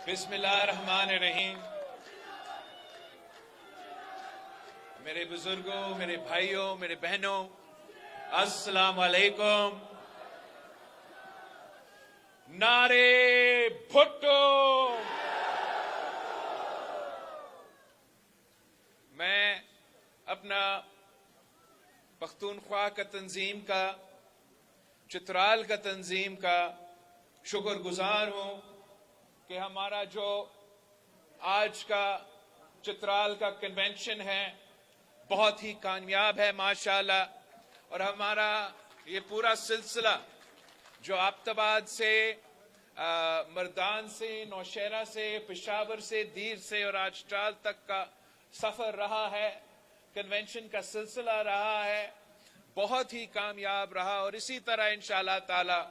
बिस्मिल्लाहिर्रहमानिर्रहीम। मेरे बुजुर्गों, मेरे भाइयों, मेरे बहनों, अस्सलाम वालेकुम। नारे भुट्टो। मैं अपना पख्तूनख्वा का तंजीम का, चित्राल का तंजीम का शुक्रगुजार हूं कि हमारा जो आज का चित्राल का कन्वेंशन है बहुत ही कामयाब है माशाल्लाह। और हमारा ये पूरा सिलसिला जो आबताबाद से, मर्दान से, नौशहरा से, पेशावर से, दीर से और आज चाल तक का सफर रहा है, कन्वेंशन का सिलसिला रहा है, बहुत ही कामयाब रहा। और इसी तरह इंशाअल्लाह ताला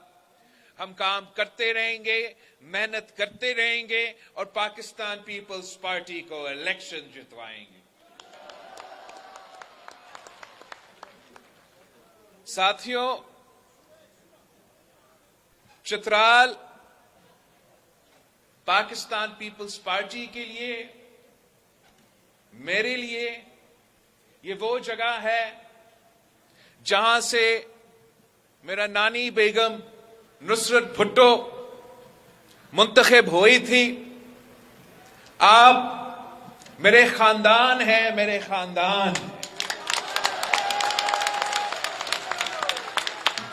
हम काम करते रहेंगे, मेहनत करते रहेंगे और पाकिस्तान पीपल्स पार्टी को इलेक्शन जितवाएंगे। साथियों, चित्राल पाकिस्तान पीपल्स पार्टी के लिए, मेरे लिए ये वो जगह है जहां से मेरा नानी बेगम नुसरत भुट्टो मुंतखब हुई थी। आप मेरे खानदान हैं, मेरे खानदान।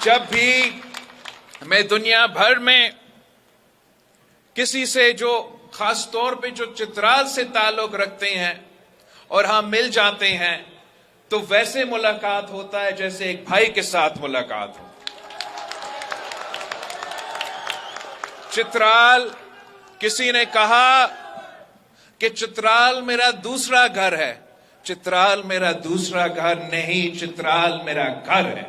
जब भी मैं दुनिया भर में किसी से जो खास तौर पे जो चित्राल से ताल्लुक रखते हैं और हम मिल जाते हैं तो वैसे मुलाकात होता है जैसे एक भाई के साथ मुलाकात हो। चित्राल, किसी ने कहा कि चित्राल मेरा दूसरा घर है। चित्राल मेरा दूसरा घर नहीं, चित्राल मेरा घर है।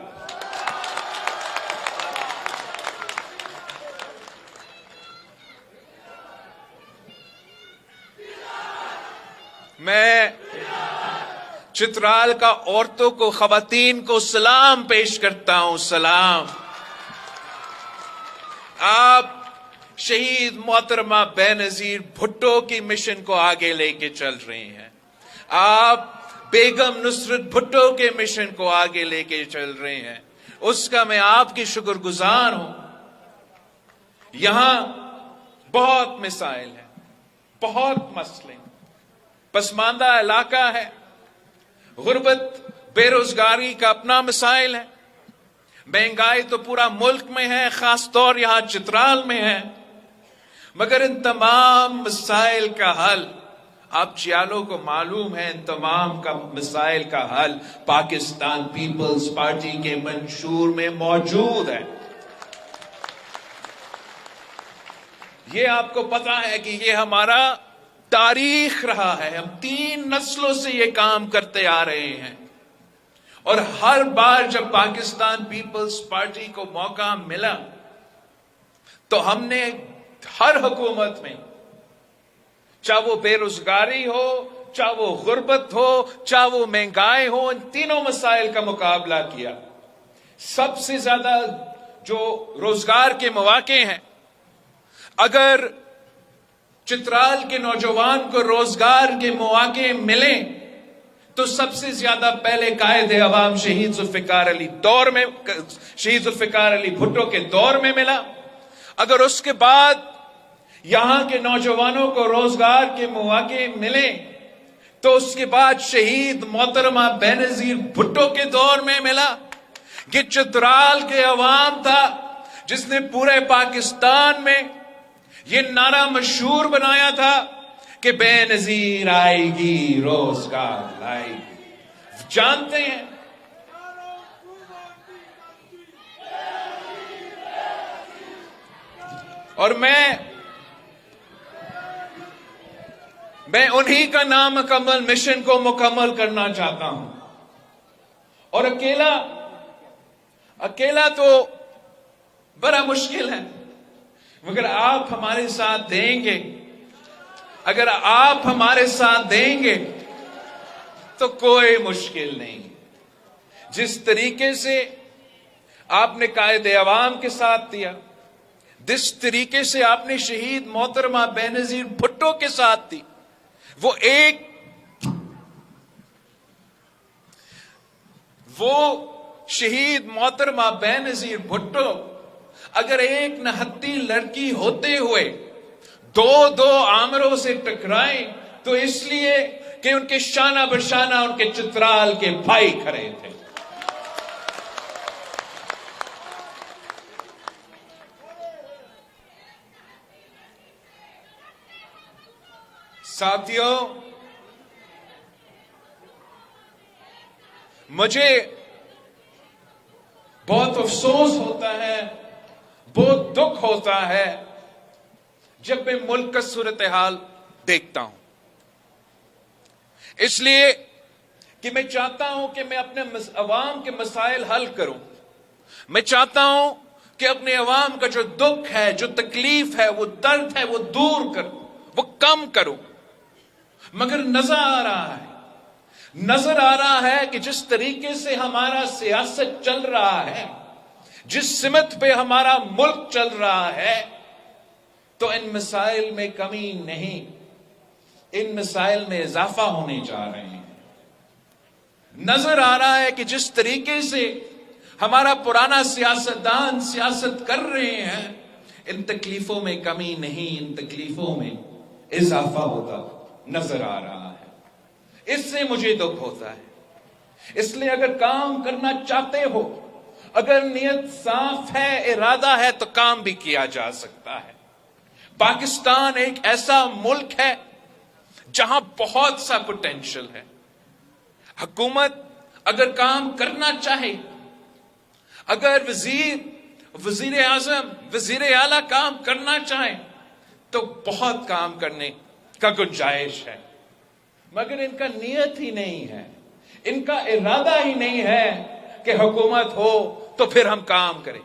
मैं चित्राल का औरतों को, खवातीन को सलाम पेश करता हूं। सलाम। आप शहीद मोहतरमा बेनजीर भुट्टो की मिशन को आगे लेके चल रहे हैं। आप बेगम नुसरत भुट्टो के मिशन को आगे लेके चल रहे हैं। उसका मैं आपकी शुक्रगुजार हूं। यहां बहुत मिसाइल है, बहुत मसले, पसमानदा इलाका है, गुर्बत, बेरोजगारी का अपना मिसाइल है, महंगाई तो पूरा मुल्क में है, खास तौर यहां चित्राल में है। मगर इन तमाम मसाइल का हल, आप चियालों को मालूम है, इन तमाम का मसाइल का हल पाकिस्तान पीपल्स पार्टी के मंशूर में मौजूद है। ये आपको पता है कि ये हमारा तारीख रहा है। हम 3 नस्लों से ये काम करते आ रहे हैं और हर बार जब पाकिस्तान पीपल्स पार्टी को मौका मिला तो हमने हर हुकूमत में, चाहे वो बेरोजगारी हो, चाहे वो गुर्बत हो, चाहे वो महंगाई हो, इन तीनों मसाइल का मुकाबला किया। सबसे ज्यादा जो रोजगार के मौके हैं, अगर चित्राल के नौजवान को रोजगार के मौके मिले तो सबसे ज्यादा पहले कायदे अवाम शहीद जुल्फिकार अली दौर में, शहीद जुल्फिकार अली भुट्टो के दौर में मिला। अगर उसके बाद यहां के नौजवानों को रोजगार के मौके मिले तो उसके बाद शहीद मोहतरमा बेनजीर भुट्टो के दौर में मिला। ये चित्राल के अवाम था जिसने पूरे पाकिस्तान में ये नारा मशहूर बनाया था कि बेनजीर आएगी, रोजगार लाएगी। जानते हैं और मैं उन्हीं का नामुकम्मल मिशन को मुकम्मल करना चाहता हूं। और अकेला तो बड़ा मुश्किल है, मगर आप हमारे साथ देंगे, अगर आप हमारे साथ देंगे तो कोई मुश्किल नहीं। जिस तरीके से आपने कायदे अवाम के साथ दिया, जिस तरीके से आपने शहीद मोहतरमा बेनजीर भुट्टो के साथ थी, वो शहीद मोहतरमा बेनजीर भुट्टो अगर एक नहत्ती लड़की होते हुए दो आमरों से टकराए तो इसलिए कि उनके शाना बशाना उनके चित्राल के भाई खड़े थे। साथियों, मुझे बहुत अफसोस होता है, बहुत दुख होता है जब मैं मुल्क का सूरत हाल देखता हूं, इसलिए कि मैं चाहता हूं कि मैं अपने अवाम के मसाइल हल करूं। मैं चाहता हूं कि अपने अवाम का जो दुख है, जो तकलीफ है, वो दर्द है, वो दूर करूं, वो कम करूं। मगर नजर आ रहा है कि जिस तरीके से हमारा सियासत चल रहा है, जिस सिमत पे हमारा मुल्क चल रहा है, तो इन मसाइल में कमी नहीं, इन मसाइल में इजाफा होने जा रहे हैं। नजर आ रहा है कि जिस तरीके से हमारा पुराना सियासतदान सियासत कर रहे हैं, इन तकलीफों में कमी नहीं, इन तकलीफों में इजाफा होता नजर आ रहा है। इससे मुझे दुख होता है। इसलिए अगर काम करना चाहते हो, अगर नियत साफ है, इरादा है, तो काम भी किया जा सकता है। पाकिस्तान एक ऐसा मुल्क है जहां बहुत सा पोटेंशियल है। हुकूमत अगर काम करना चाहे, अगर वजीर आजम, वजीर आला काम करना चाहे, तो बहुत काम करने का गुंजाइश है। मगर इनका नियत ही नहीं है, इनका इरादा ही नहीं है कि हुकूमत हो तो फिर हम काम करें।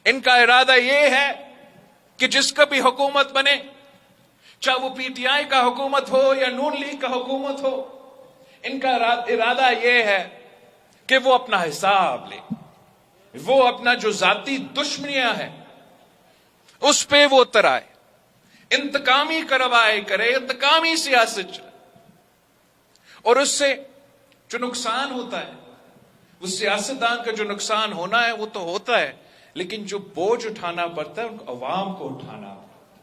इनका इरादा यह है कि जिसका भी हुकूमत बने, चाहे वो पीटीआई का हुकूमत हो या नून लीग का हुकूमत हो, इनका इरादा यह है कि वो अपना हिसाब ले, वो अपना जो जाती दुश्मनियां हैं उस पे वो उतराए, इंतकामी करवाए करे, इंतकामी सियासत चले। और उससे जो नुकसान होता है, वो सियासतदान का जो नुकसान होना है वो तो होता है, लेकिन जो बोझ उठाना पड़ता है उनको अवाम को उठाना पड़ता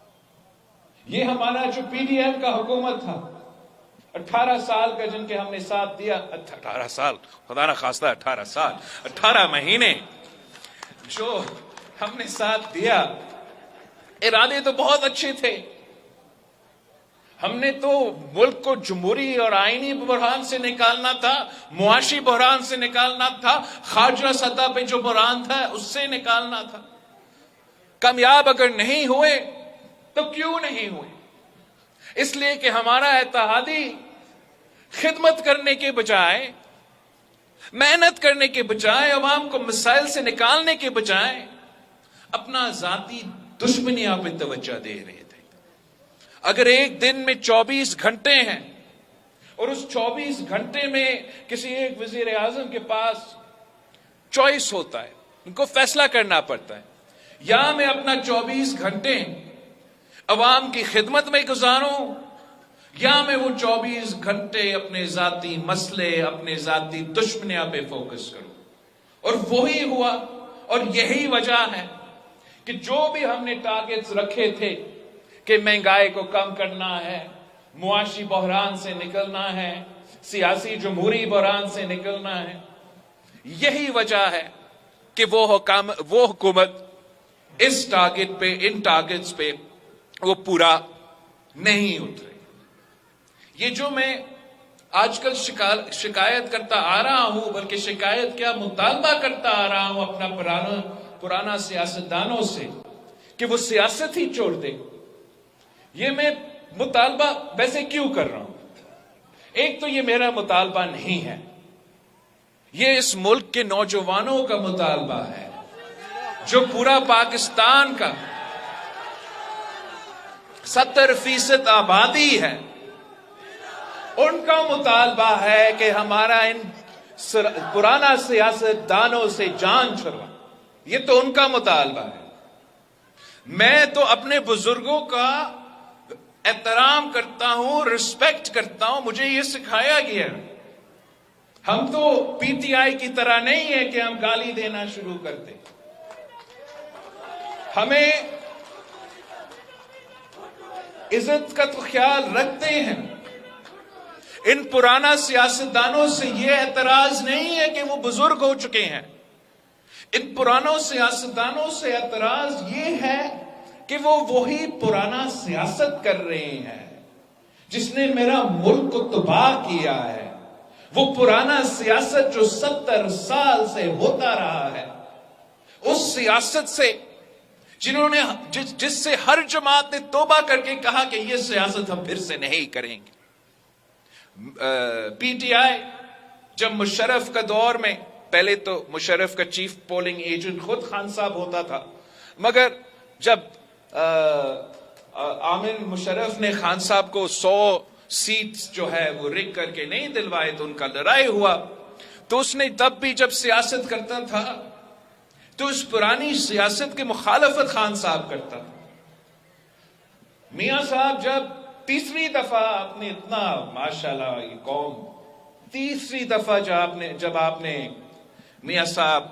है। ये हमारा जो पीडीएम का हुकूमत था, 18 साल का जिनके हमने साथ दिया, 18 साल, खुदा ना खास्ता 18 साल, 18 महीने जो हमने साथ दिया, इरादे तो बहुत अच्छे थे। हमने तो मुल्क को जमहूरी और आईनी बहरान से निकालना था, मुआशी बहरान से निकालना था, खारजा सतह पे जो बहरान था उससे निकालना था। कामयाब अगर नहीं हुए तो क्यों नहीं हुए? इसलिए कि हमारा इत्तेहादी खिदमत करने के बजाय, मेहनत करने के बजाय, अवाम को मसाइल से निकालने के बजाय अपना जाती दुश्मनियां पे तवज्जो दे रहे थे। अगर एक दिन में 24 घंटे हैं और उस 24 घंटे में किसी एक वजीर आजम के पास चॉइस होता है, उनको फैसला करना पड़ता है, या मैं अपना 24 घंटे अवाम की खिदमत में गुजारूं, या मैं वो 24 घंटे अपने जाती मसले, अपने जाती दुश्मनियां पे फोकस करूं। और वही हुआ, और यही वजह है कि जो भी हमने टारगेट्स रखे थे कि महंगाई को कम करना है, मुआशी बहरान से निकलना है, सियासी जमहूरी बहरान से निकलना है, यही वजह है कि वो हुकूमत इस टारगेट पे, इन टारगेट्स पे वो पूरा नहीं उतरे। ये जो मैं आजकल शिकायत करता आ रहा हूं, बल्कि शिकायत क्या, मुतालबा करता आ रहा हूं अपना पुराना सियासतदानों से कि वो सियासत ही छोड़ दे। ये मैं मुतालबा वैसे क्यों कर रहा हूं? एक तो ये मेरा मुतालबा नहीं है, ये इस मुल्क के नौजवानों का मुतालबा है, जो पूरा पाकिस्तान का 70% आबादी है, उनका मुतालबा है कि हमारा इन पुराना सियासतदानों से जान छुड़वा। ये तो उनका मुतालबा है। मैं तो अपने बुजुर्गों का एहतराम करता हूं, रिस्पेक्ट करता हूं, मुझे यह सिखाया गया। हम तो पीटीआई की तरह नहीं है कि हम गाली देना शुरू कर दें। हमें इज्जत का तो ख्याल रखते हैं। इन पुराना सियासतदानों से यह एतराज नहीं है कि वो बुजुर्ग हो चुके हैं। इन पुरानों सियासतदानों से एतराज ये है कि वो वही पुराना सियासत कर रहे हैं जिसने मेरा मुल्क को तबाह किया है। वो पुराना सियासत जो 70 साल से होता रहा है, उस सियासत से जिससे हर जमात ने तौबा करके कहा कि यह सियासत हम फिर से नहीं करेंगे। पीटीआई जब मुशर्रफ का दौर में, पहले तो मुशर्रफ का चीफ पोलिंग एजेंट खुद खान साहब होता था, मगर जब आमिर मुशर्रफ ने खान साहब को 100 सीट्स जो है वो रिग करके नहीं दिलवाए तो उनका लड़ाई हुआ। तो उसने तब भी जब सियासत करता था तो उस पुरानी सियासत की मुखालफत खान साहब करता था। मियां साहब जब तीसरी दफा आपने इतना, माशाल्लाह ये कौम, तीसरी दफा जब आपने मियां साहब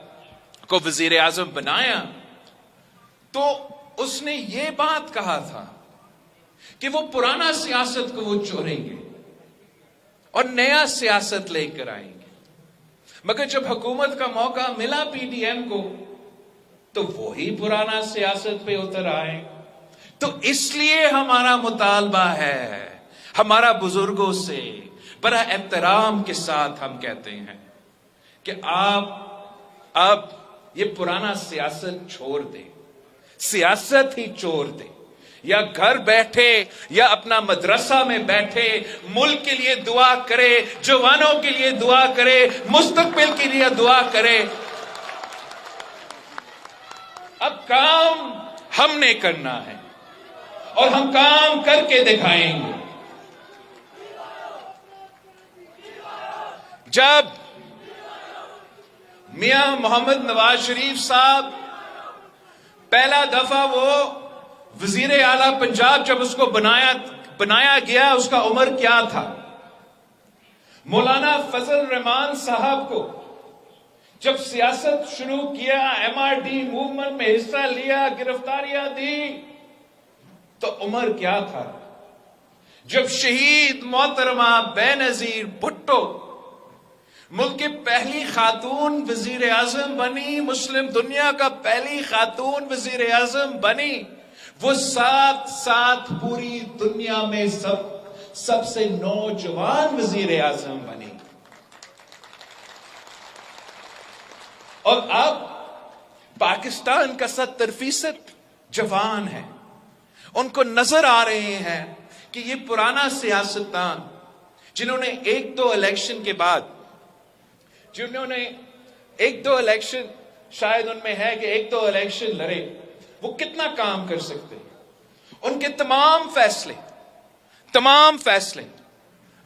को वजीर आजम बनाया तो उसने ये बात कहा था कि वो पुराना सियासत को वो छोड़ेंगे और नया सियासत लेकर आएंगे। मगर जब हुकूमत का मौका मिला पीडीएम को तो वही पुराना सियासत पे उतर आए। तो इसलिए हमारा मुतालबा है, हमारा बुजुर्गों से बड़ा एहतराम के साथ हम कहते हैं कि आप अब ये पुराना सियासत छोड़ दें, सियासत ही छोड़ दें। या घर बैठे या अपना मदरसा में बैठे मुल्क के लिए दुआ करे, जवानों के लिए दुआ करे, मुस्तकबिल के लिए दुआ करे। अब काम हमने करना है और हम काम करके दिखाएंगे। जब मियां मोहम्मद नवाज शरीफ साहब पहला दफा वो वजीर आला पंजाब जब उसको बनाया गया, उसका उम्र क्या था? मौलाना फजल रहमान साहब को जब सियासत शुरू किया, एमआरडी मूवमेंट में हिस्सा लिया, गिरफ्तारियां दी, तो उम्र क्या था? जब शहीद मोहतरमा बेनजीर भुट्टो मुल्क की पहली खातून वजीर आजम बनी, मुस्लिम दुनिया का पहली खातून वजीर आजम बनी, वो साथ पूरी दुनिया में सबसे नौजवान वजीर आजम बनी। और अब पाकिस्तान का 70% जवान है, उनको नजर आ रहे हैं कि ये पुराना सियासतदान जिन्होंने एक दो इलेक्शन के बाद, जिन्होंने एक दो इलेक्शन, शायद उनमें है कि एक दो इलेक्शन लड़े, वो कितना काम कर सकते हैं। उनके तमाम फैसले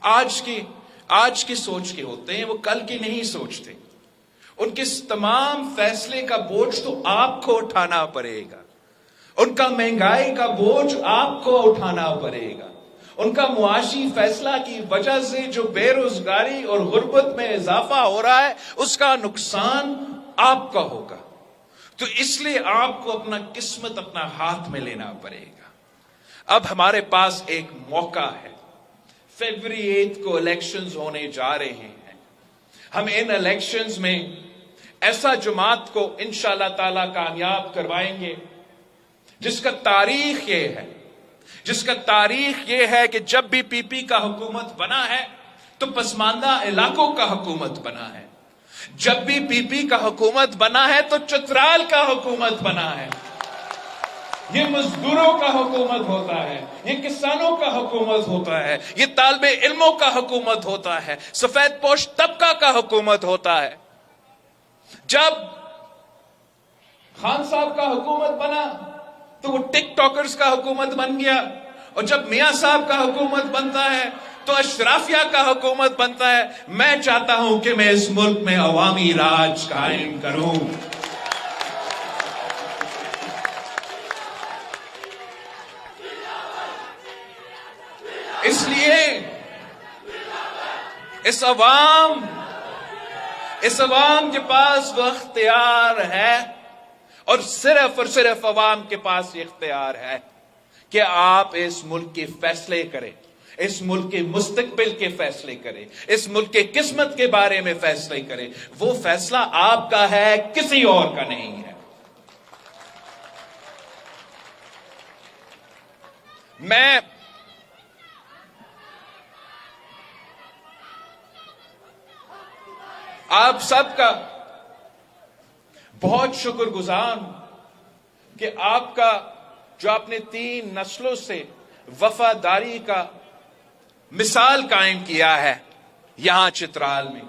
आज की सोच के होते हैं, वो कल की नहीं सोचते। उनके तमाम फैसले का बोझ तो आपको उठाना पड़ेगा। उनका महंगाई का बोझ आपको उठाना पड़ेगा। उनका मुआशी फैसला की वजह से जो बेरोजगारी और गुर्बत में इजाफा हो रहा है, उसका नुकसान आपका होगा। तो इसलिए आपको अपना किस्मत अपना हाथ में लेना पड़ेगा। अब हमारे पास एक मौका है। फरवरी 8 को इलेक्शंस होने जा रहे हैं। हम इन इलेक्शंस में ऐसा जमात को इंशाअल्लाह ताला कामयाब करवाएंगे जिसका तारीख ये है कि जब भी पीपी का हुकूमत बना है तो पसमानदा इलाकों का हुकूमत बना है। जब भी पीपी का हुकूमत बना है तो चतराल का हुकूमत बना है। ये मजदूरों का हुकूमत होता है, ये किसानों का हुकूमत होता है, ये तालिबे इल्मों का हुकूमत होता है, सफेद पोश तबका का हुकूमत होता है। जब खान साहब का हुकूमत बना तो वो टिकटॉकर्स का हुकूमत बन गया, और जब मियां साहब का हुकूमत बनता है तो अशराफिया का हुकूमत बनता है। मैं चाहता हूं कि मैं इस मुल्क में अवामी राज कायम करूं। इसलिए इस अवाम के पास वो इख्तियार है, और सिर्फ अवाम के पास ये इख्तियार है कि आप इस मुल्क के फैसले करें, इस मुल्क के मुस्तकबिल के फैसले करें, इस मुल्क के किस्मत के बारे में फैसले करें। वो फैसला आपका है, किसी और का नहीं है। मैं आप सबका बहुत शुक्रगुजार हूं कि आपका जो आपने 3 नस्लों से वफादारी का मिसाल कायम किया है यहां चित्राल में।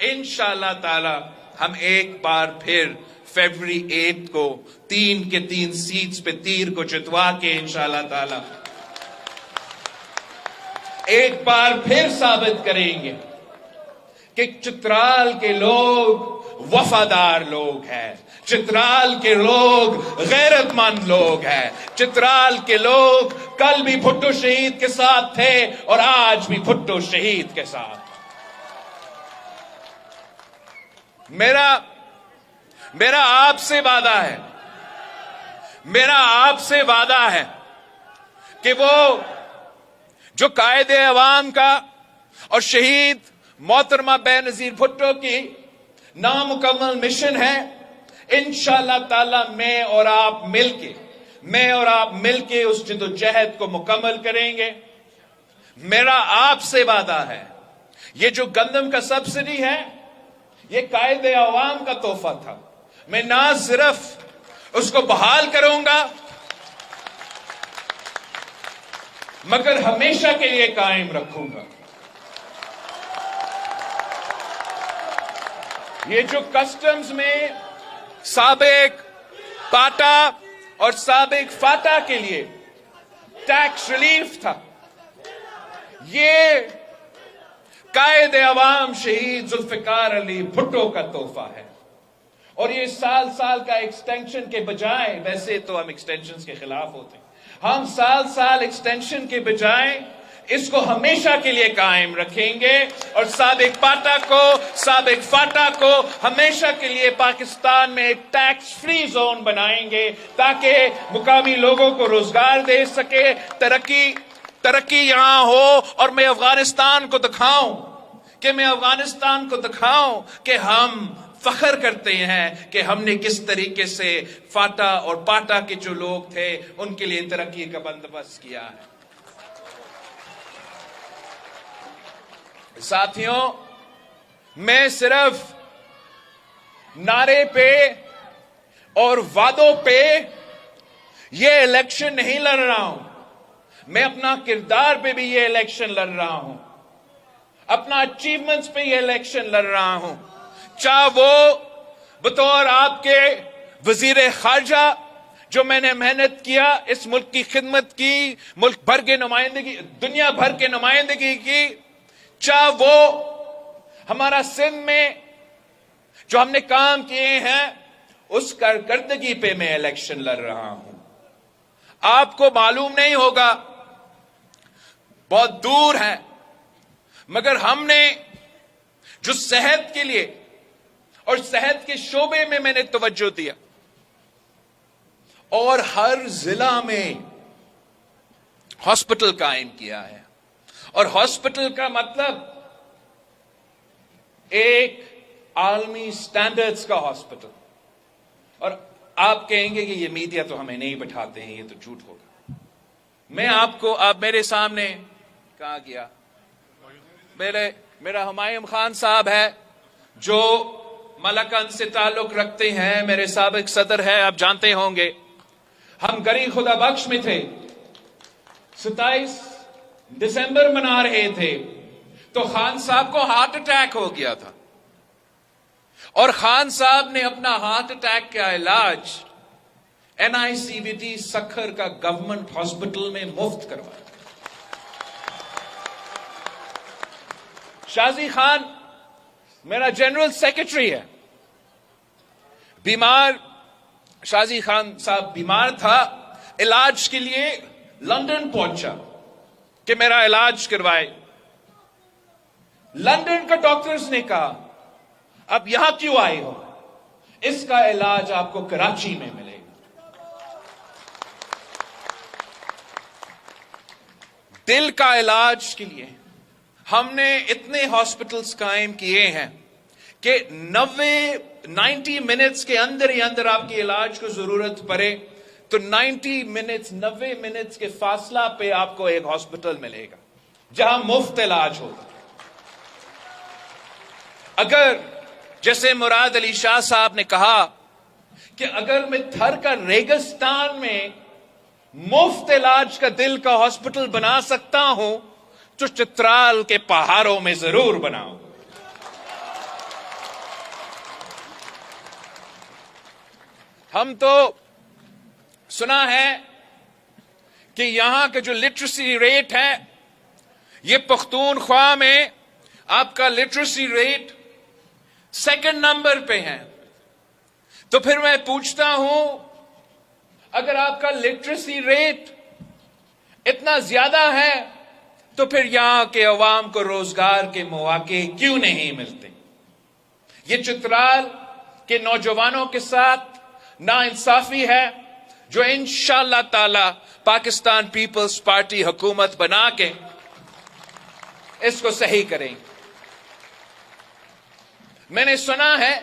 इंशाअल्लाह ताला हम एक बार फिर फरवरी 8 को 3 के 3 सीट्स पे तीर को जितवा के इंशाअल्लाह ताला एक बार फिर साबित करेंगे कि चित्राल के लोग वफादार लोग हैं, चित्राल के लोग गैरतमंद लोग हैं, चित्राल के लोग कल भी भुट्टो शहीद के साथ थे और आज भी भुट्टो शहीद के साथ। मेरा आपसे वादा है कि वो जो कायदे अवाम का और शहीद मोहतरमा बेनजीर भुट्टो की नामुकम्मल मिशन है, इंशाअल्लाह ताला मैं और आप मिलके उस जिद्दोजहद को मुकम्मल करेंगे। मेरा आपसे वादा है, ये जो गंदम का सब्सिडी है ये कायदे अवाम का तोहफा था, मैं ना सिर्फ उसको बहाल करूंगा मगर हमेशा के लिए कायम रखूंगा। ये जो कस्टम्स में साबिक पाटा और साबिक फाटा के लिए टैक्स रिलीफ था, ये कायदे अवाम शहीद जुल्फिकार अली भुट्टो का तोहफा है। और ये साल साल का एक्सटेंशन के बजाय, वैसे तो हम एक्सटेंशन के खिलाफ होते हैं, हम साल एक्सटेंशन के बजाय इसको हमेशा के लिए कायम रखेंगे और साबिक फाटा को हमेशा के लिए पाकिस्तान में एक टैक्स फ्री जोन बनाएंगे ताकि मुकामी लोगों को रोजगार दे सके, तरक्की यहां हो और मैं अफगानिस्तान को दिखाऊं कि हम फख्र करते हैं कि हमने किस तरीके से फाटा और पाटा के जो लोग थे उनके लिए तरक्की का बंदोबस्त किया है। साथियों, मैं सिर्फ नारे पे और वादों पे ये इलेक्शन नहीं लड़ रहा हूं, मैं अपना किरदार पे भी ये इलेक्शन लड़ रहा हूं, अपना अचीवमेंट्स पे ये इलेक्शन लड़ रहा हूं। चाहे वो बतौर आपके वजीर खारजा जो मैंने मेहनत किया, इस मुल्क की खिदमत की, मुल्क भर के नुमाइंदगी, दुनिया भर के नुमाइंदगी की, चाहे वो हमारा सिंध में जो हमने काम किए हैं उस कारकर्दगी पे मैं इलेक्शन लड़ रहा हूं। आपको मालूम नहीं होगा, बहुत दूर है, मगर हमने जो सेहत के लिए और सेहत के शोबे में मैंने तवज्जो दिया और हर जिला में हॉस्पिटल कायम किया है। और हॉस्पिटल का मतलब एक आलमी स्टैंडर्ड्स का हॉस्पिटल। और आप कहेंगे कि ये मीडिया तो हमें नहीं बैठाते हैं, ये तो झूठ होगा। मैं आपको, आप मेरे सामने कहां गया, मेरा हुमायूं खान साहब है जो मलकन से ताल्लुक रखते हैं, मेरे साबिक सदर है, आप जानते होंगे। हम गरी खुदा बख्श में थे, 27 दिसंबर मना रहे थे तो खान साहब को हार्ट अटैक हो गया था और खान साहब ने अपना हार्ट अटैक का इलाज NICVT सखर का गवर्नमेंट हॉस्पिटल में मुफ्त करवाया। शाजी खान मेरा जनरल सेक्रेटरी है, बीमार, शाजी खान साहब बीमार था, इलाज के लिए लंदन पहुंचा कि मेरा इलाज करवाए। लंदन का डॉक्टर्स ने कहा अब यहां क्यों आए हो, इसका इलाज आपको कराची में मिलेगा। दिल का इलाज के लिए हमने इतने हॉस्पिटल्स कायम किए हैं कि 90 मिनट्स के अंदर ही अंदर आपके इलाज को जरूरत पड़े तो 90 मिनट्स के फासला पे आपको एक हॉस्पिटल मिलेगा जहां मुफ्त इलाज होगा। अगर जैसे मुराद अली शाह साहब ने कहा कि अगर मैं थर का रेगिस्तान में मुफ्त इलाज का दिल का हॉस्पिटल बना सकता हूं तो चित्राल के पहाड़ों में जरूर बनाऊं। हम तो सुना है कि यहां का जो लिटरेसी रेट है, ये पख्तूनख्वा में आपका लिटरेसी रेट सेकंड नंबर पे है। तो फिर मैं पूछता हूं, अगर आपका लिटरेसी रेट इतना ज्यादा है तो फिर यहां के अवाम को रोजगार के मौके क्यों नहीं मिलते? ये चित्राल के नौजवानों के साथ नाइंसाफी है जो इंशाअल्लाह ताला पाकिस्तान पीपल्स पार्टी हुकूमत बना के इसको सही करेंगे। मैंने सुना है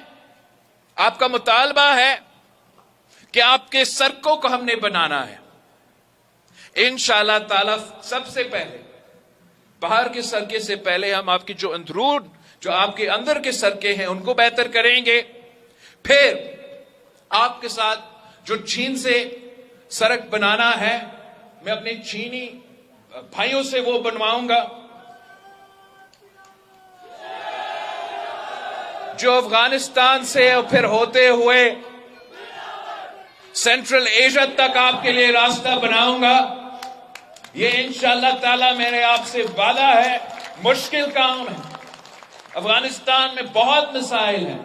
आपका मुतालबा है कि आपके सड़कों को हमने बनाना है। इंशाअल्लाह ताला सबसे पहले बाहर के सड़कें से पहले हम आपकी जो अंदरून जो आपके अंदर के सड़कें हैं उनको बेहतर करेंगे। फिर आपके साथ जो चीन से सड़क बनाना है, मैं अपने चीनी भाइयों से वो बनवाऊंगा। जो अफगानिस्तान से और फिर होते हुए सेंट्रल एशिया तक आपके लिए रास्ता बनाऊंगा। ये इंशाअल्लाह ताला मेरे आपसे वादा है। मुश्किल काम है, अफगानिस्तान में बहुत मसाइल हैं,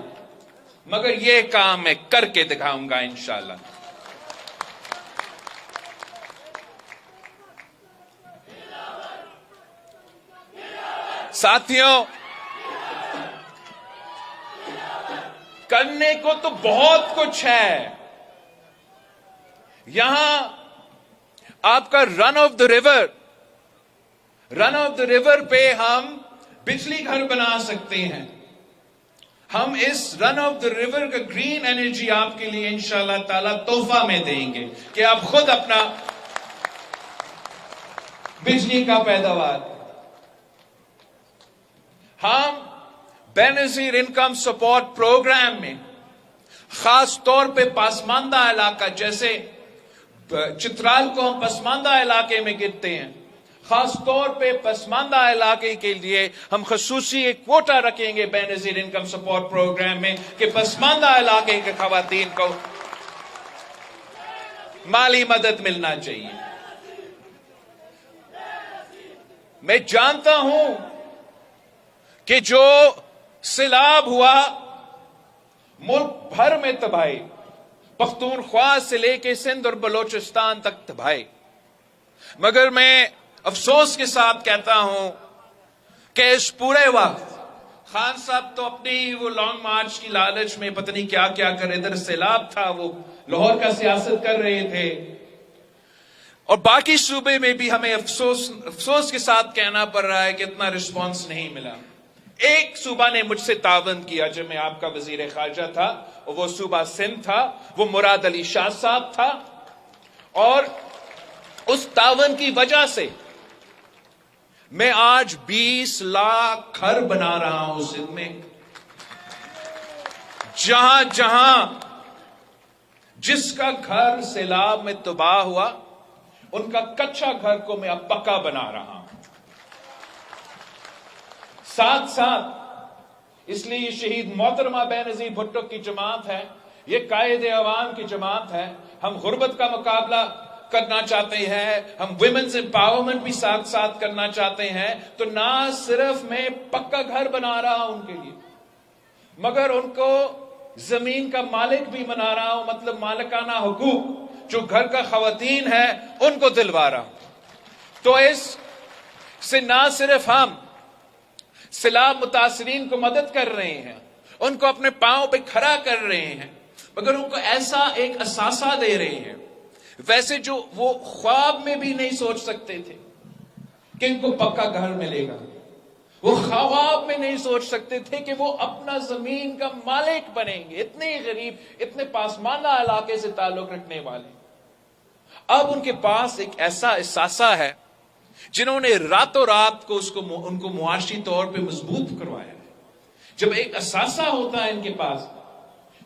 मगर ये काम मैं करके दिखाऊंगा इंशाअल्लाह। साथियों, करने को तो बहुत कुछ है। यहां आपका रन ऑफ द रिवर पे हम बिजली घर बना सकते हैं। हम इस रन ऑफ द रिवर का ग्रीन एनर्जी आपके लिए इंशाअल्लाह ताला तोहफा में देंगे कि आप खुद अपना बिजली का पैदावार। हम बेनजीर इनकम सपोर्ट प्रोग्राम में खास तौर पे पसमानदा इलाका, जैसे चित्राल को हम पसमानदा इलाके में गिनते हैं, खास तौर पे पसमानदा इलाके के लिए हम खसूसी एक क्वोटा रखेंगे बेनजीर इनकम सपोर्ट प्रोग्राम में कि पसमानदा इलाके के खवातीन को माली मदद मिलना चाहिए। मैं जानता हूं कि जो सैलाब हुआ मुल्क भर में तबाही, पख्तूनख्वा से लेके सिंध और बलोचिस्तान तक तबाही, मगर मैं अफसोस के साथ कहता हूं कि इस पूरे वक्त खान साहब तो अपनी वो लॉन्ग मार्च की लालच में पता नहीं क्या क्या कर, इधर सैलाब था, वो लाहौर का सियासत कर रहे थे, और बाकी सूबे में भी हमें अफसोस के साथ कहना पड़ रहा है कि इतना रिस्पॉन्स नहीं मिला। एक सूबा ने मुझसे तावन किया जब मैं आपका वजीर खारजा था, और वो सूबा सिंध था, वो मुराद अली शाह साहब था, और उस तावन की वजह से मैं आज 20 लाख घर बना रहा हूं सिंध में। जहां जहां जिसका घर सैलाब में तबाह हुआ उनका कच्चा घर को मैं अब पक्का बना रहा हूं। साथ साथ इसलिए ये शहीद मोहतरमा बेनजीर भुट्टो की जमात है, ये कायदे अवाम की जमात है। हम गुर्बत का मुकाबला करना चाहते हैं, हम वुमेन्स एम्पावरमेंट भी साथ साथ करना चाहते हैं। तो ना सिर्फ मैं पक्का घर बना रहा हूं उनके लिए, मगर उनको जमीन का मालिक भी बना रहा हूं, मतलब मालिकाना हुकूक जो घर का खवातीन है उनको दिलवा रहा हूं। तो इस से ना सिर्फ हम सैलाब मुतासरीन को मदद कर रहे हैं, उनको अपने पांव पे खड़ा कर रहे हैं, मगर उनको ऐसा एक असासा दे रहे हैं वैसे जो वो ख्वाब में भी नहीं सोच सकते थे कि इनको पक्का घर मिलेगा। वो ख्वाब में नहीं सोच सकते थे कि वो अपना जमीन का मालिक बनेंगे। इतने गरीब, इतने पासमाना इलाके से ताल्लुक रखने वाले, अब उनके पास एक ऐसा एहसासा है जिन्होंने रातों रात को उनको मुआशी तौर पे मजबूत करवाया है। जब एक एहसासा होता है इनके पास,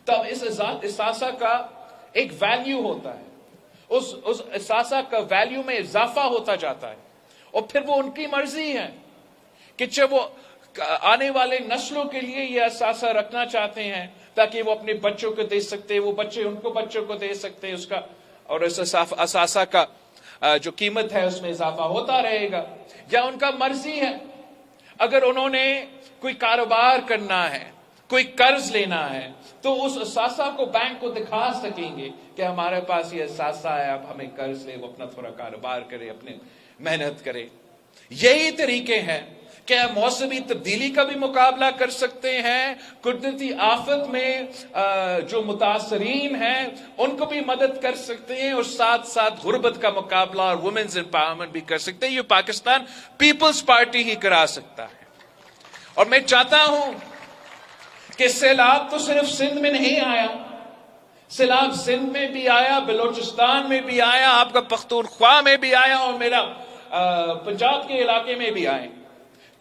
तब इस एहसासा का एक वैल्यू होता है, उस एहसासा का वैल्यू में इजाफा होता जाता है, और फिर वो उनकी मर्जी है कि जब वो आने वाले नस्लों के लिए ये एहसासा रखना चाहते हैं ताकि वो अपने बच्चों को दे सकते, वो बच्चे उनको बच्चों को दे सकते हैं उसका, और इस एहसासा का जो कीमत है उसमें इजाफा होता रहेगा। या उनका मर्जी है, अगर उन्होंने कोई कारोबार करना है, कोई कर्ज लेना है, तो उस एहसासा को बैंक को दिखा सकेंगे कि हमारे पास ये एहसासा है, अब हमें कर्ज ले, वो अपना थोड़ा कारोबार करे, अपने मेहनत करे। यही तरीके हैं कि मौसमी तब्दीली का भी मुकाबला कर सकते हैं, कुदरती आफत में जो मुतासरीन हैं उनको भी मदद कर सकते हैं, और साथ साथ गुर्बत का मुकाबला और वुमेन्स एम्पावरमेंट भी कर सकते हैं। ये पाकिस्तान पीपल्स पार्टी ही करा सकता है। और मैं चाहता हूं कि सैलाब तो सिर्फ सिंध में नहीं आया, सैलाब सिंध में भी आया, बलोचिस्तान में भी आया, आपका पख्तूनख्वा में भी आया, और मेरा पंजाब के इलाके में भी आए।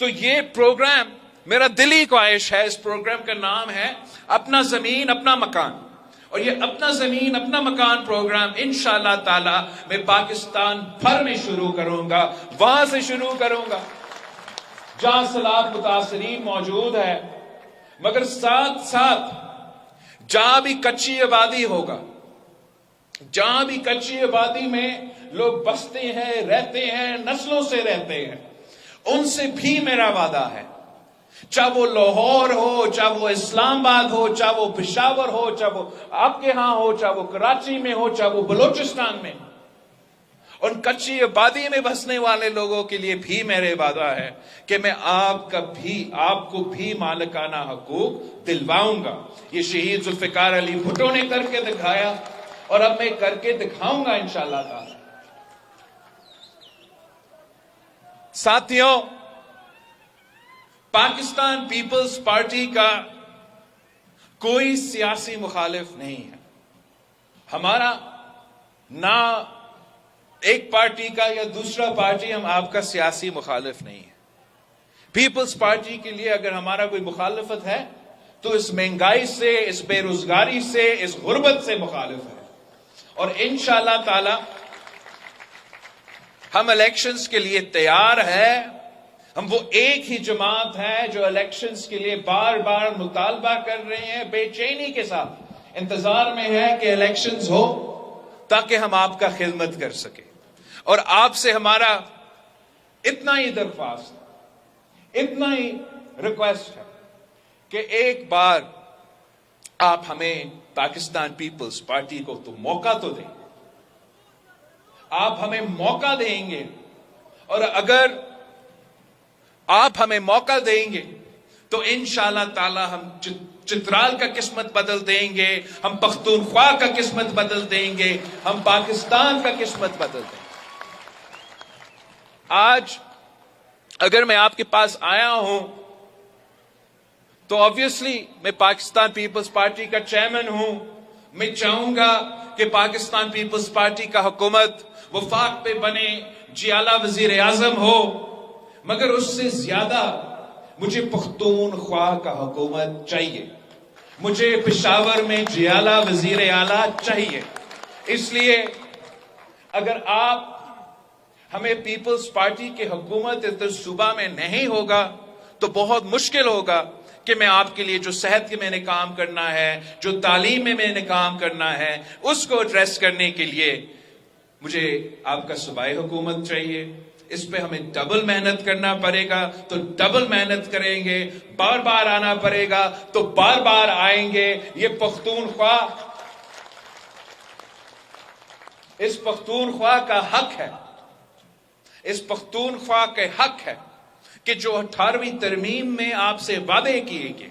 तो ये प्रोग्राम मेरा दिली ख्वाहिश है, इस प्रोग्राम का नाम है अपना जमीन अपना मकान, और ये अपना जमीन अपना मकान प्रोग्राम इंशाअल्लाह ताला मैं पाकिस्तान भर में शुरू करूंगा। वहां से शुरू करूंगा जहां सैलाब मुतासरीन मौजूद है, मगर साथ साथ जहां भी कच्ची आबादी होगा, जहां भी कच्ची आबादी में लोग बसते हैं, रहते हैं, नस्लों से रहते हैं, उनसे भी मेरा वादा है, चाहे वो लाहौर हो, चाहे वो इस्लामाबाद हो, चाहे वो पेशावर हो, चाहे वो आपके यहां हो, चाहे वो कराची में हो, चाहे वो बलोचिस्तान में, उन कच्ची आबादी में बसने वाले लोगों के लिए भी मेरे वादा है कि मैं आपको भी मालिकाना हकूक दिलवाऊंगा। ये शहीद जुल्फिकार अली भुट्टो ने करके दिखाया, और अब मैं करके दिखाऊंगा इंशाअल्लाह ताला। साथियों, पाकिस्तान पीपल्स पार्टी का कोई सियासी मुखालिफ नहीं है। हमारा ना एक पार्टी का या दूसरा पार्टी, हम आपका सियासी मुखालिफ नहीं है। पीपल्स पार्टी के लिए अगर हमारा कोई मुखालिफत है तो इस महंगाई से, इस बेरोजगारी से, इस गुर्बत से मुखालिफ है। और इंशाअल्लाह ताला हम इलेक्शंस के लिए तैयार है। हम वो एक ही जमात है जो इलेक्शंस के लिए बार बार मुतालबा कर रहे हैं, बेचैनी के साथ इंतजार में है कि इलेक्शंस हो ताकि हम आपका खिदमत कर सके। और आपसे हमारा इतना ही दरख्वास्त, इतना ही रिक्वेस्ट है कि एक बार आप हमें पाकिस्तान पीपल्स पार्टी को तो मौका तो दें। आप हमें मौका देंगे, और अगर आप हमें मौका देंगे तो इंशाअल्लाह ताला हम चित्राल का किस्मत बदल देंगे, हम पख्तूनख्वा का किस्मत बदल देंगे, हम पाकिस्तान का किस्मत बदल देंगे। आज अगर मैं आपके पास आया हूं तो ऑब्वियसली मैं पाकिस्तान पीपल्स पार्टी का चेयरमैन हूं। मैं चाहूंगा कि पाकिस्तान पीपल्स पार्टी का हुकूमत वफाक पे बने, जियाला वजीर आजम हो, मगर उससे ज्यादा मुझे पख्तूनख्वा का हुकूमत चाहिए। मुझे पेशावर में जियाला वजीर आला चाहिए। इसलिए अगर आप हमें पीपल्स पार्टी के हुकूमत इस सूबा में नहीं होगा तो बहुत मुश्किल होगा कि मैं आपके लिए जो सेहत के मैंने काम करना है, जो तालीम में मैंने काम करना है, उसको एड्रेस करने के लिए मुझे आपका सूबाई हुकूमत चाहिए। इस पे हमें डबल मेहनत करना पड़ेगा तो डबल मेहनत करेंगे, बार बार आना पड़ेगा तो बार बार आएंगे। ये पख्तूनख्वा, इस पख्तूनख्वा का हक है इस पख्तूनख्वा के हक है कि जो 18वीं तरमीम में आपसे वादे किए गए,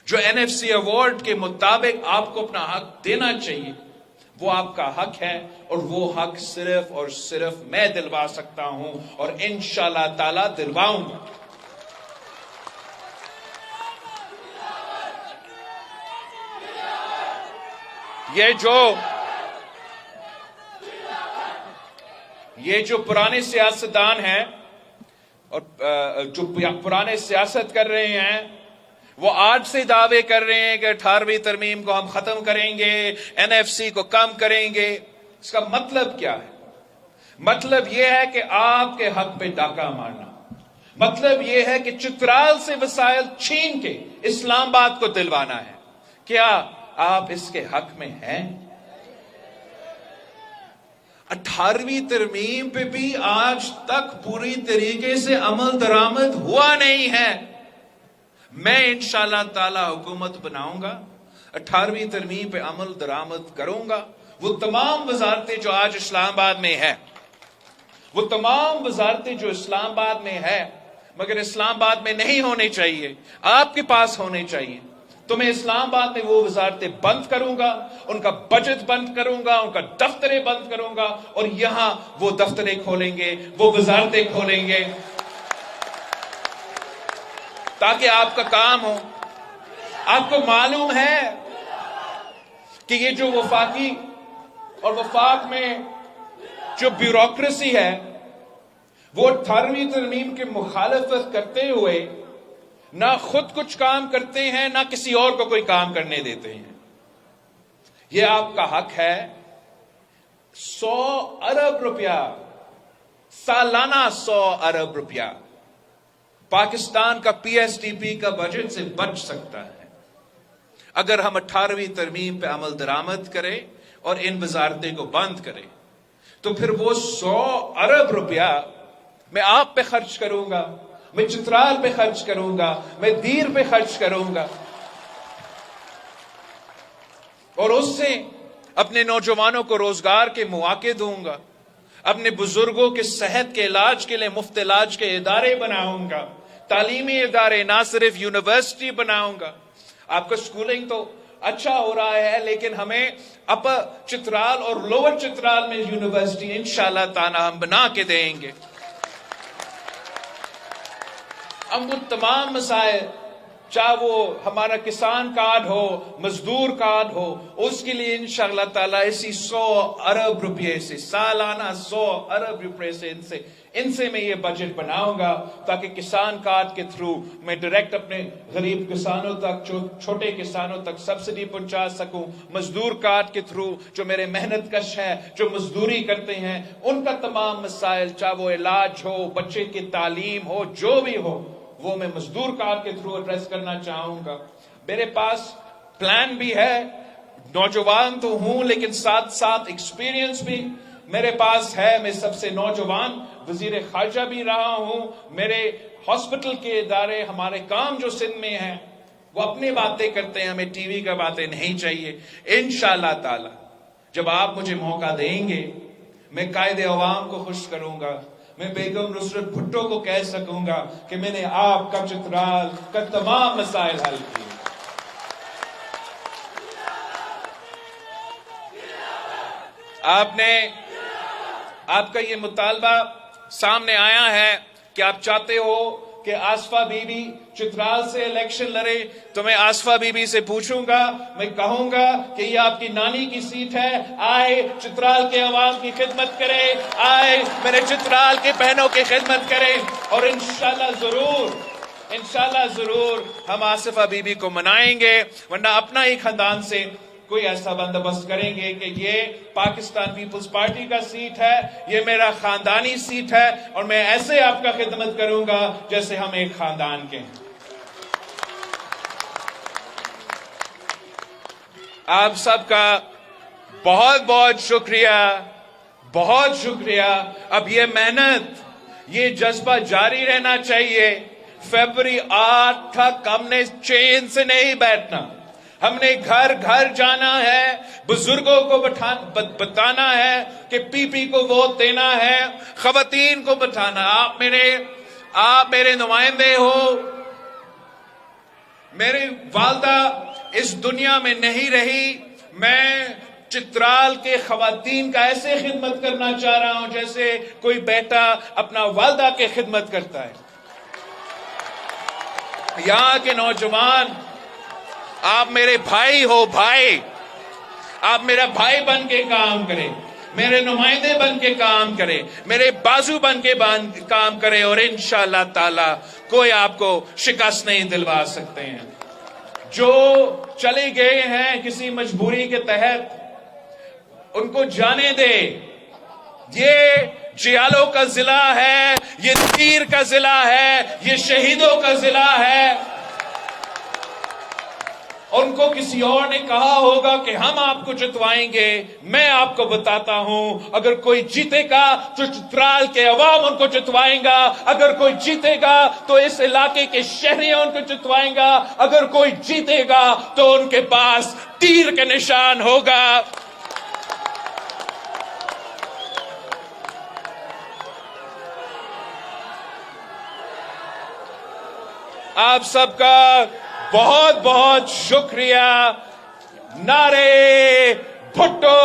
जो NFC अवार्ड के मुताबिक आपको अपना हक देना चाहिए, वो आपका हक है। और वो हक सिर्फ और सिर्फ मैं दिलवा सकता हूं और इंशाअल्लाह ताला दिलवाऊंगा। ये जो पुराने सियासतदान हैं और जो पुराने सियासत कर रहे हैं, वो आज से दावे कर रहे हैं कि 18वीं तरमीम को हम खत्म करेंगे, NFC को कम करेंगे। इसका मतलब क्या है? मतलब यह है कि आपके हक पे डाका मारना, मतलब यह है कि चित्राल से वसाइल छीन के इस्लामाबाद को दिलवाना है। क्या आप इसके हक में हैं? 18वीं तरमीम पे भी आज तक पूरी तरीके से अमल दरामद हुआ नहीं है। मैं इंशाअल्लाह ताला हुकूमत बनाऊंगा, 18वीं तरमीम पे अमल दरामद करूंगा। वो तमाम वजारतें जो आज इस्लामाबाद में है, वो तमाम वजारतें जो इस्लामाबाद में है मगर इस्लामाबाद में नहीं होनी चाहिए, आपके पास होने चाहिए, तो मैं इस्लामाबाद में वो वजारतें बंद करूंगा, उनका बजट बंद करूंगा, उनका दफ्तरें बंद करूंगा और यहां वो दफ्तरें खोलेंगे, वो वजारतें खोलेंगे ताकि आपका काम हो। आपको मालूम है कि ये जो वफाकी और वफाक में जो ब्यूरोक्रेसी है, वो 18वीं तरमीम की मुखालफत करते हुए ना खुद कुछ काम करते हैं, ना किसी और को कोई काम करने देते हैं। यह आपका हक है। 100 अरब रुपया सालाना, 100 अरब रुपया पाकिस्तान का PSDP का बजट से बच सकता है अगर हम 18वीं तरमीम पे अमल दरामद करें और इन वजारतें को बंद करें। तो फिर वो 100 अरब रुपया मैं आप पे खर्च करूंगा, मैं चित्राल पे खर्च करूंगा, मैं दीर पे खर्च करूंगा और उससे अपने नौजवानों को रोजगार के मौके दूंगा, अपने बुजुर्गों के सेहत के इलाज के लिए मुफ्त इलाज के इदारे बनाऊंगा, तालीमी इदारे, ना सिर्फ यूनिवर्सिटी बनाऊंगा। आपका स्कूलिंग तो अच्छा हो रहा है, लेकिन हमें अपर चित्राल और लोअर चित्राल में यूनिवर्सिटी इंशाअल्लाह ताला हम बना के देंगे। हम वो तमाम मसाइल, चाहे वो हमारा किसान कार्ड हो, मजदूर कार्ड हो, उसके लिए इंशाअल्लाह ताला इसी 100 अरब रुपये से, सालाना 100 अरब रुपये से इनसे मैं ये बजट बनाऊंगा ताकि किसान कार्ड के थ्रू मैं डायरेक्ट अपने गरीब किसानों तक, छोटे किसानों तक सब्सिडी पहुंचा सकूं। मजदूर कार्ड के थ्रू जो मेरे मेहनत कश है, जो मजदूरी करते हैं, उनका तमाम मसाइल, चाहे वो इलाज हो, बच्चे की तालीम हो, जो भी हो, वो मैं मजदूर कार्ड के थ्रू एड्रेस करना चाहूंगा। मेरे पास प्लान भी है, नौजवान तो हूं लेकिन साथ साथ एक्सपीरियंस भी मेरे पास है। मैं सबसे नौजवान वजीर खारजा भी रहा हूं। मेरे हॉस्पिटल के इदारे, हमारे काम जो सिंध में है, वो अपनी बातें करते हैं, हमें टीवी का बातें नहीं चाहिए। इंशाअल्लाह ताला जब आप मुझे मौका देंगे, मैं कायदे अवाम को खुश करूंगा, मैं बेगम नुसरत भुट्टो को कह सकूंगा कि मैंने आपका चित्राल का तमाम मसाइल हल किए। आपका ये मुतालबा सामने आया है कि आप चाहते हो कि आसफा बीबी चित्राल से इलेक्शन लड़े, तो मैं आसफा बीबी से पूछूंगा, मैं कहूंगा कि ये आपकी नानी की सीट है, आए चित्राल के अवाम की खिदमत करे, आए मेरे चित्राल के बहनों की खिदमत करे और इंशाल्लाह जरूर हम आसफा बीबी को मनाएंगे। वरना अपना ही खानदान से कोई ऐसा बंदोबस्त करेंगे कि ये पाकिस्तान पीपल्स पार्टी का सीट है, ये मेरा खानदानी सीट है और मैं ऐसे आपका खिदमत करूंगा जैसे हम एक खानदान के हैं। आप सबका बहुत बहुत शुक्रिया, बहुत शुक्रिया। अब ये मेहनत, ये जज्बा जारी रहना चाहिए। फरवरी 8 तक हमने चैन से नहीं बैठना, हमने घर घर जाना है, बुजुर्गों को बताना है कि पीपी को वोट देना है, खवातीन को बताना। आप मेरे नुमाइंदे हो। मेरी वालदा इस दुनिया में नहीं रही, मैं चित्राल के खवातीन का ऐसे खिदमत करना चाह रहा हूं जैसे कोई बेटा अपना वालदा की खिदमत करता है। यहां के नौजवान, आप मेरे भाई हो, भाई, आप मेरा भाई बन के काम करें, मेरे नुमाइंदे बन के काम करें, मेरे बाजू बन के काम करें, और इंशाअल्लाह ताला कोई आपको शिकस्त नहीं दिलवा सकते हैं। जो चले गए हैं किसी मजबूरी के तहत, उनको जाने दे। ये जियालों का जिला है, ये तीर का जिला है, ये शहीदों का जिला है। उनको किसी और ने कहा होगा कि हम आपको जितवाएंगे। मैं आपको बताता हूं, अगर कोई जीतेगा तो चित्राल के अवाम उनको जितवाएगा, अगर कोई जीतेगा तो इस इलाके के शहरी उनको जितवाएगा, अगर कोई जीतेगा तो उनके पास तीर के निशान होगा। आप सबका बहुत बहुत शुक्रिया। नारे भुट्टो।